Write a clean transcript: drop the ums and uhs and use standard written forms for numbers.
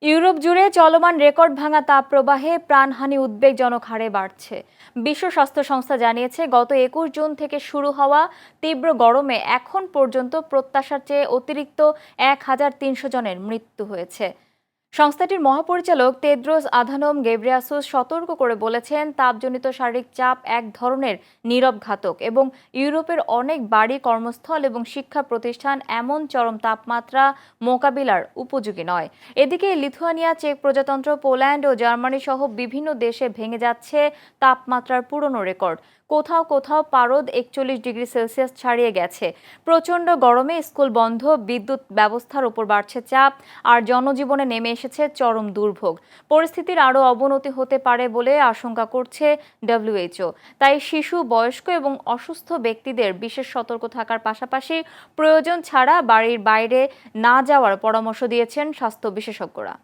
Europe জুড়ে চলমান record ভাঙা তাপপ্রবাহে প্রাণহানি উদ্বেগজনক হারে বাড়ছে। বিশ্ব স্বাস্থ্য সংস্থা জানিয়েছে, গত 21 জুন থেকে শুরু হওয়া তীব্র গরমে এখন পর্যন্ত প্রত্যাশার চেয়ে অতিরিক্ত 1,300 জনের মৃত্যু হয়েছে। সংস্থাটির মহাপরিচালক তেদ্রোস আধানোম গেব্রেয়াসুস সতর্ক করে বলেছেন, তাপজনিত শারীরিক চাপ এক ধরনের নীরব ঘাতক এবং ইউরোপের অনেক বাড়ি, কর্মস্থল এবং শিক্ষা প্রতিষ্ঠান এমন চরম তাপমাত্রা মোকাবিলার উপযোগী নয়। এদিকে লিথুয়ানিয়া, চেক প্রজাতন্ত্র, পোল্যান্ড ও জার্মানি সহ বিভিন্ন দেশে ভেঙে যাচ্ছে তাপমাত্রার পুরনো রেকর্ড। কোথাও কোথাও পারদ 41 ডিগ্রি সেলসিয়াস ছাড়িয়ে গেছে। প্রচণ্ড গরমে স্কুল বন্ধ, বিদ্যুৎ ব্যবস্থার উপর বাড়ছে চাপ, আর জনজীবনে নেমে এসেছে চরম দুর্ভোগ। পরিস্থিতির আরও অবনতি হতে পারে বলে আশঙ্কা করছে ডব্লিউএইচও। তাই শিশু, বয়স্ক এবং অসুস্থ ব্যক্তিদের বিশেষ সতর্ক থাকার পাশাপাশি প্রয়োজন ছাড়া বাড়ির বাইরে না যাওয়ার পরামর্শ দিয়েছেন স্বাস্থ্য বিশেষজ্ঞরা।